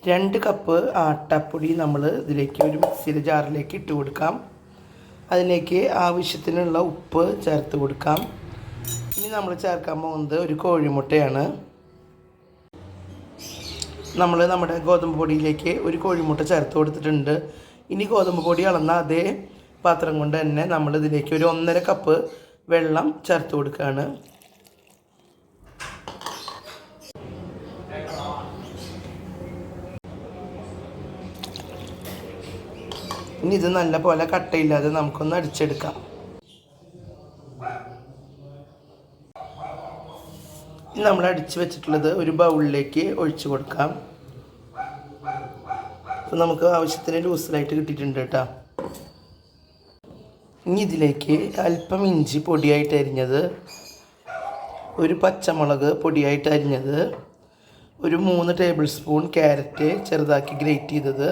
2 cup ആട്ടപ്പൊടി നമ്മൾ ഇതിലേക്ക് ഒരു മിക്സിയുടെ ജാറിലേക്ക് ഇട്ട് കൊടുക്കാം. അതിലേക്ക് ആവശ്യത്തിനുള്ള ഉപ്പ് ചേർത്ത് കൊടുക്കാം. ഇനി നമ്മൾ ചേർക്കാൻ പോകുന്നത് ഒരു കോഴിമുട്ടയാണ്. നമ്മൾ നമ്മുടെ ഗോതമ്പ് പൊടിയിലേക്ക് ഒരു കോഴിമുട്ട ചേർത്ത് കൊടുത്തിട്ടുണ്ട്. ഇനി ഗോതമ്പ് പൊടി അളന്ന അതേ പാത്രം കൊണ്ട് തന്നെ നമ്മൾ ഇതിലേക്ക് ഒരു 1.5 കപ്പ് വെള്ളം ചേർത്ത് കൊടുക്കുകയാണ്. ഇനി ഇത് നല്ല പോലെ കട്ടയില്ലാതെ നമുക്കൊന്ന് അടിച്ചെടുക്കാം. ഇനി നമ്മൾ അടിച്ച് വെച്ചിട്ടുള്ളത് ഒരു ബൗളിലേക്ക് ഒഴിച്ചു കൊടുക്കാം. അപ്പോൾ നമുക്ക് ആവശ്യത്തിന് ലൂസിലായിട്ട് കിട്ടിയിട്ടുണ്ട് കേട്ടോ. ഇനി ഇതിലേക്ക് അല്പം ഇഞ്ചി പൊടിയായിട്ട് അരിഞ്ഞത്, ഒരു പച്ചമുളക് പൊടിയായിട്ട് അരിഞ്ഞത്, ഒരു 3 ടേബിൾ സ്പൂൺ ക്യാരറ്റ് ചെറുതാക്കി ഗ്രേറ്റ് ചെയ്തത്,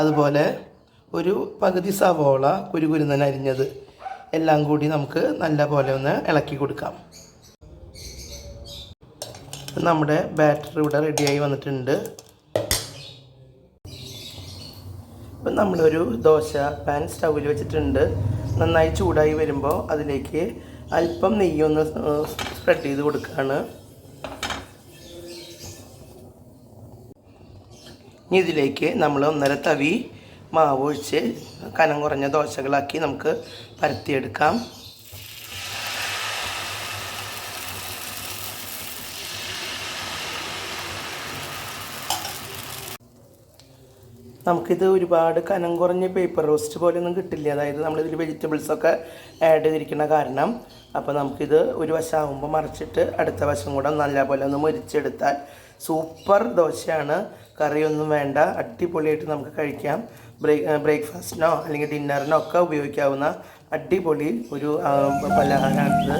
അതുപോലെ ഒരു പകുതി സവോള കുരുകുരുന്നൻ അരിഞ്ഞത് എല്ലാം കൂടി നമുക്ക് നല്ല പോലെ ഒന്ന് ഇളക്കി കൊടുക്കാം. നമ്മുടെ ബാറ്റർ ഇവിടെ റെഡിയായി വന്നിട്ടുണ്ട്. ഇപ്പം നമ്മളൊരു ദോശ പാൻ സ്റ്റൗവിൽ വെച്ചിട്ടുണ്ട്. നന്നായി ചൂടായി വരുമ്പോൾ അതിലേക്ക് അല്പം നെയ്യൊന്ന് സ്പ്രെഡ് ചെയ്ത് കൊടുക്കുകയാണ്. ഇനി ഇതിലേക്ക് നമ്മൾ 1.5 തവി മാവ് ഒഴിച്ച് കനം കുറഞ്ഞ ദോശകളാക്കി നമുക്ക് പരത്തിയെടുക്കാം. നമുക്കിത് ഒരുപാട് കനം കുറഞ്ഞ പേപ്പർ റോസ്റ്റ് പോലെയൊന്നും കിട്ടില്ല. അതായത് നമ്മളിതിൽ വെജിറ്റബിൾസൊക്കെ ആഡ് ചെയ്തിരിക്കുന്ന കാരണം. അപ്പോൾ നമുക്കിത് ഒരു വശമാകുമ്പോൾ മറിച്ചിട്ട് അടുത്ത വശം കൂടെ നല്ലപോലെ ഒന്ന് മുരിച്ചെടുത്താൽ സൂപ്പർ ദോശയാണ്. കറിയൊന്നും വേണ്ട, അടിപൊളിയായിട്ട് നമുക്ക് കഴിക്കാം. ബ്രേക്ക്ഫാസ്റ്റിനോ അല്ലെങ്കിൽ ഡിന്നറിനോ ഒക്കെ ഉപയോഗിക്കാവുന്ന അടിപൊളി ഒരു പലഹാരമാണിത്.